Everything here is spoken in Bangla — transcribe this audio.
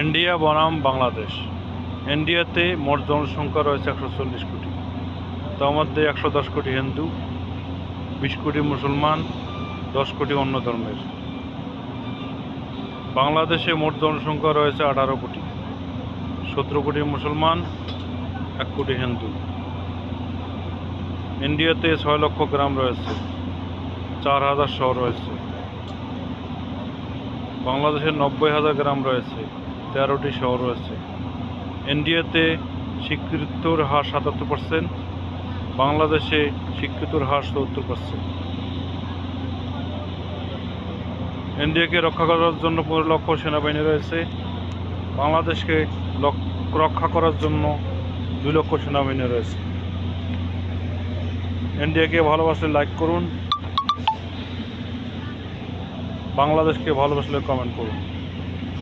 ইন্ডিয়া বনাম বাংলাদেশ। ইন্ডিয়াতে মোট জনসংখ্যা রয়েছে 140 কোটি, তার মধ্যে 110 কোটি হিন্দু, 20 কোটি মুসলমান, 10 কোটি অন্য ধর্মের। বাংলাদেশে মোট জনসংখ্যা রয়েছে 18 কোটি, 17 কোটি মুসলমান, 1 কোটি হিন্দু। ইন্ডিয়াতে 6 লক্ষ গ্রাম রয়েছে, 4000 শহর রয়েছে। বাংলাদেশে 90,000 গ্রাম রয়েছে, 13টি শহর রয়েছে। ইন্ডিয়াতে শিক্ষিতর হার 77%, বাংলাদেশে শিক্ষিতর হার 70%। ইন্ডিয়াকে রক্ষা করার জন্য 15 লক্ষ সেনাবাহিনী রয়েছে, বাংলাদেশকে রক্ষা করার জন্য 2 লক্ষ সেনাবাহিনী রয়েছে। ইন্ডিয়াকে ভালোবাসলে লাইক করুন, বাংলাদেশকে ভালোবাসলে কমেন্ট করুন।